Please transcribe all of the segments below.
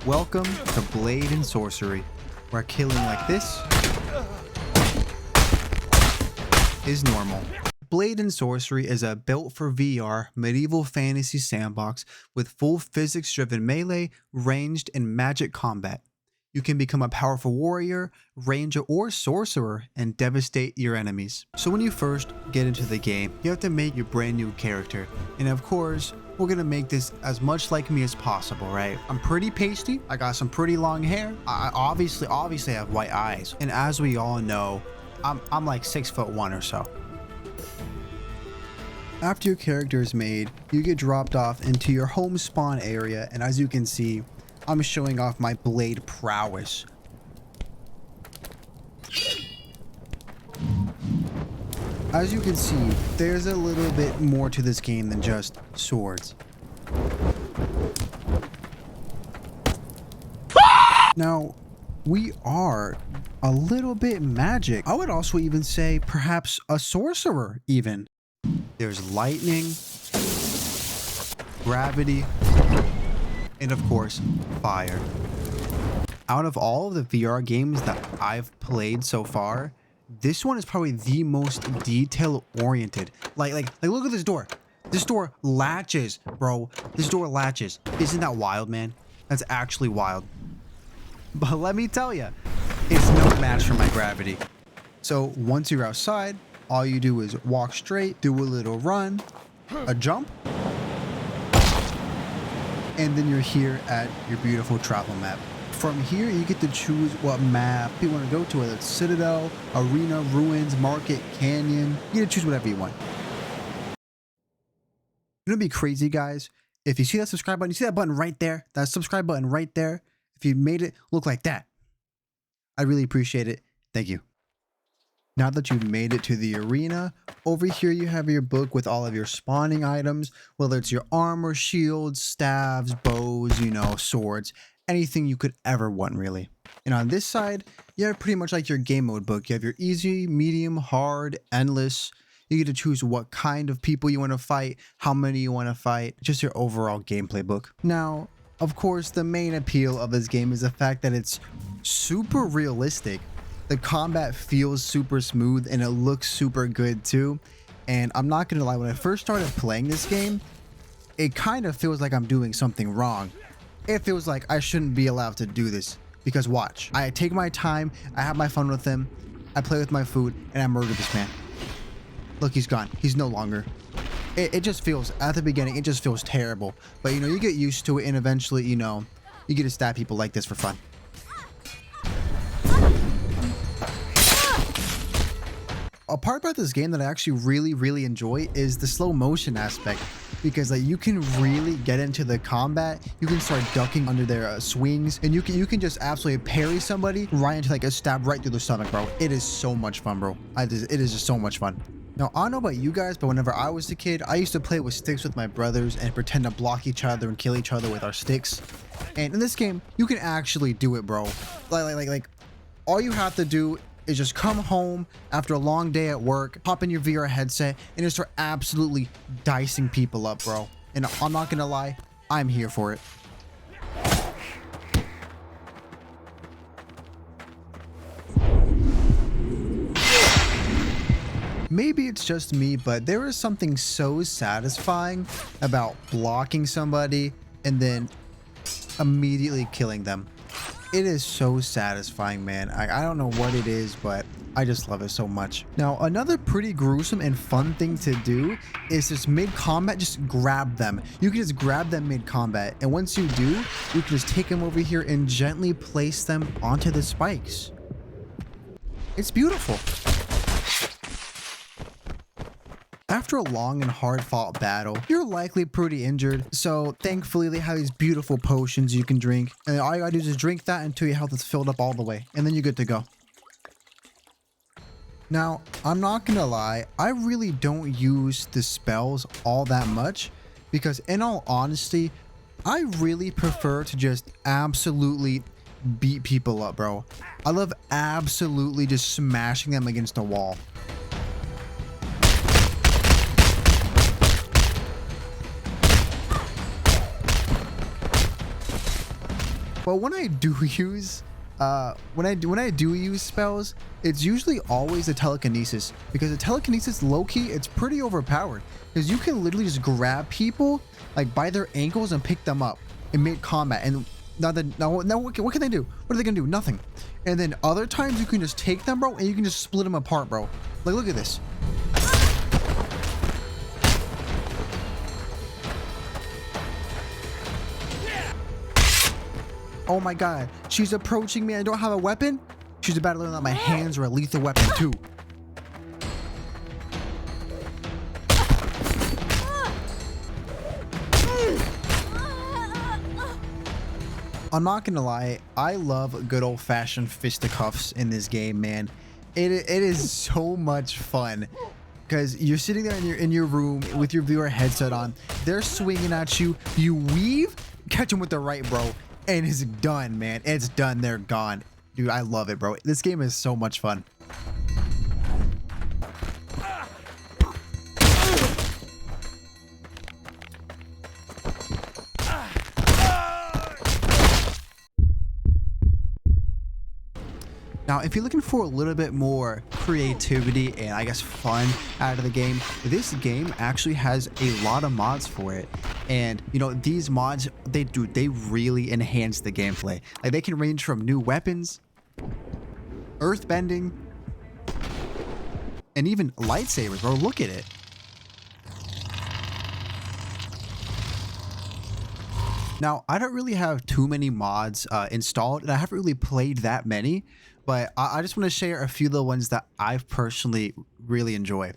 Welcome to Blade and Sorcery, where killing like this is normal. Blade and Sorcery is a built for VR medieval fantasy sandbox with full physics driven melee, ranged, and magic combat. You can become a powerful warrior, ranger, or sorcerer and devastate your enemies. So when you first get into the game, you have to make your brand new character. And of course, we're gonna make this as much like me as possible, right? I'm pretty pasty, I got some pretty long hair, I obviously have white eyes. And as we all know, I'm like 6'1" or so. After your character is made, you get dropped off into your home spawn area, and as you can see, I'm showing off my blade prowess. As you can see, there's a little bit more to this game than just swords. Now, we are a little bit magic. I would also even say perhaps a sorcerer even. There's lightning, gravity, and of course, fire. Out of all of the VR games that I've played so far, this one is probably the most detail oriented. Like look at this door. This door latches, bro. This door latches. Isn't that wild, man? That's actually wild. But let me tell you, it's no match for my gravity. So once you're outside, all you do is walk straight, do a little run, a jump, and then you're here at your beautiful travel map. From here, you get to choose what map you want to go to, whether it's Citadel, Arena, Ruins, Market, Canyon. You get to choose whatever you want. It'll be crazy, guys. If you see that subscribe button, you see that button right there, that subscribe button right there. If you made it look like that, I really appreciate it. Thank you. Now that you've made it to the arena, over here you have your book with all of your spawning items, whether it's your armor, shields, staves, bows, swords, anything you could ever want, really. And on this side, you have pretty much like your game mode book. You have your easy, medium, hard, endless. You get to choose what kind of people you want to fight, how many you want to fight, just your overall gameplay book. Now, of course, the main appeal of this game is the fact that it's super realistic. The combat feels super smooth and it looks super good too. And I'm not gonna lie, when I first started playing this game, it kind of feels like I'm doing something wrong. It feels like I shouldn't be allowed to do this. Because watch, I take my time, I have my fun with him, I play with my food, and I murder this man. Look, he's gone. He's no longer. It just feels, at the beginning, it just feels terrible. But you get used to it and eventually, you get to stab people like this for fun. A part about this game that I actually really enjoy is the slow motion aspect, because you can really get into the combat. You can start ducking under their swings, and you can just absolutely parry somebody right into a stab right through the stomach, bro. It is so much fun, bro. It is just so much fun. Now, I don't know about you guys, but whenever I was a kid, I used to play with sticks with my brothers and pretend to block each other and kill each other with our sticks. And in this game, you can actually do it, bro. Like all you have to do is just come home after a long day at work, hop in your VR headset, and just start absolutely dicing people up, bro. And I'm not gonna lie, I'm here for it. Maybe it's just me, but there is something so satisfying about blocking somebody and then immediately killing them. It is so satisfying, man. I don't know what it is, but I just love it so much. Now, another pretty gruesome and fun thing to do is just mid-combat, just grab them. You can just grab them mid-combat, and once you do, you can just take them over here and gently place them onto the spikes. It's beautiful. After a long and hard-fought battle, you're likely pretty injured, so thankfully they have these beautiful potions you can drink, and all you gotta do is just drink that until your health is filled up all the way, and then you're good to go. Now, I'm not gonna lie, I really don't use the spells all that much, because in all honesty, I really prefer to just absolutely beat people up, bro. I love absolutely just smashing them against a wall. But when I do use when I do use spells, it's usually always a telekinesis, because the telekinesis low-key, it's pretty overpowered, because you can literally just grab people like by their ankles and pick them up in mid-combat. And now what can they do? What are they gonna do? Nothing. And then other times you can just take them, bro, and you can just split them apart, bro. Like, look at this. Oh my god, she's approaching me. I don't have a weapon. She's about to learn that my hands are a lethal weapon too. I'm not gonna lie, I love good old-fashioned fisticuffs in this game, man. It is so much fun, because you're sitting there in your room with your viewer headset on. They're swinging at you. You weave, catch them with the right, bro. And it's done, man. It's done. They're gone. Dude, I love it, bro. This game is so much fun. Now, if you're looking for a little bit more creativity and I guess fun out of the game, this game actually has a lot of mods for it. And you know, these mods, they really enhance the gameplay. Like, they can range from new weapons, earthbending, and even lightsabers, bro. Look at it. Now, I don't really have too many mods installed, and I haven't really played that many, but I just want to share a few of the ones that I've personally really enjoy.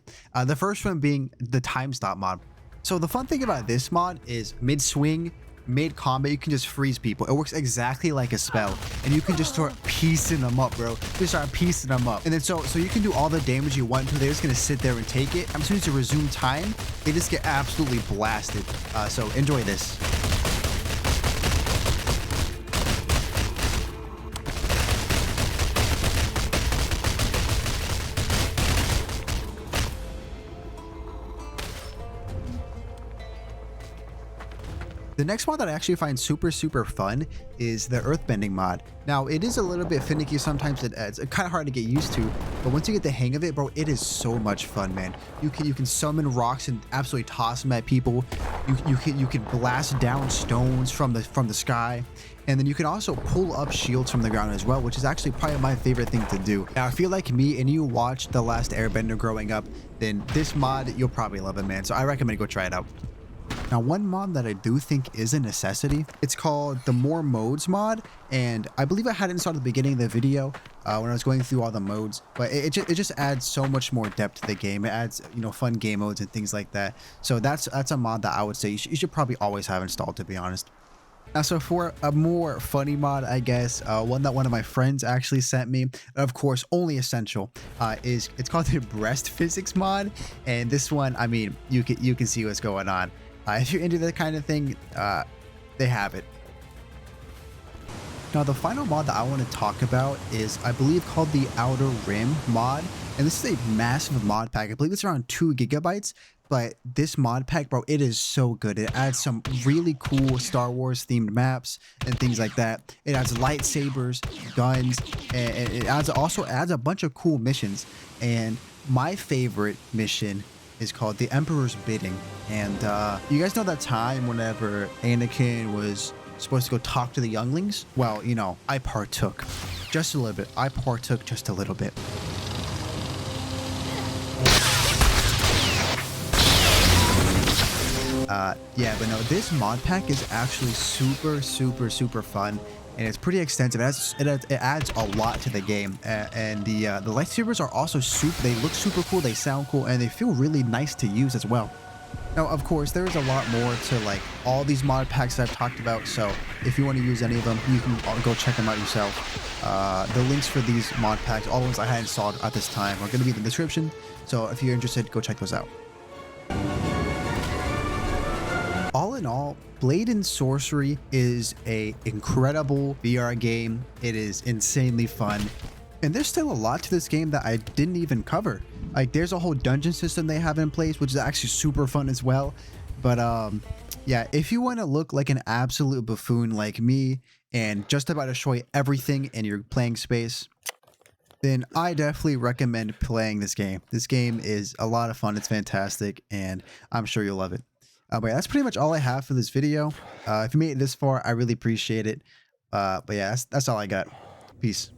The first one being the time stop mod. So the fun thing about this mod is mid-swing, mid-combat, you can just freeze people. It works exactly like a spell, and you can just start piecing them up, bro. Just start piecing them up. And then so you can do all the damage you want to. They're just going to sit there and take it. As soon as you resume time, they just get absolutely blasted. So enjoy this. The next mod that I actually find super fun is the earthbending mod. Now, it is a little bit finicky sometimes. It's kind of hard to get used to, but once you get the hang of it, bro, it is so much fun, man. You can summon rocks and absolutely toss them at people. You can blast down stones from the sky, and then you can also pull up shields from the ground as well, which is actually probably my favorite thing to do. Now, if you're like me and you watched The Last Airbender growing up, then this mod, you'll probably love it, man. So I recommend go try it out. Now, one mod that I do think is a necessity, it's called the More Modes mod, and I believe I had it installed at the beginning of the video when I was going through all the modes, but it just adds so much more depth to the game. It adds, you know, fun game modes and things like that. So that's a mod that I would say you should probably always have installed, to be honest. Now, so for a more funny mod, I guess, one that one of my friends actually sent me, of course, only essential, it's called the Breast Physics mod, and this one, I mean, you can see what's going on. If you're into that kind of thing, they have it. Now, the final mod that I want to talk about is, I believe, called the Outer Rim mod. And this is a massive mod pack. I believe it's around 2 gigabytes. But this mod pack, bro, it is so good. It adds some really cool Star Wars themed maps and things like that. It adds lightsabers, guns, and it also adds a bunch of cool missions. And my favorite mission is called the Emperor's Bidding. And you guys know that time whenever Anakin was supposed to go talk to the younglings? Well, you know, I partook just a little bit. Yeah, but no, this mod pack is actually super fun, and it's pretty extensive. It adds a lot to the game, and the lightsabers are also they look super cool, they sound cool, and they feel really nice to use as well. Now, of course, there's a lot more to like all these mod packs that I've talked about, so if you want to use any of them, you can go check them out yourself. The links for these mod packs, all the ones I had installed at this time, are going to be in the description, so if you're interested, go check those out. All in all, Blade and Sorcery is an incredible VR game. It is insanely fun. And there's still a lot to this game that I didn't even cover. Like, there's a whole dungeon system they have in place, which is actually super fun as well. But Yeah, if you want to look like an absolute buffoon like me and just about destroy everything in your playing space, then I definitely recommend playing this game. This game is a lot of fun. It's fantastic, and I'm sure you'll love it. But yeah, that's pretty much all I have for this video. If you made it this far, I really appreciate it. But yeah, that's all I got. Peace.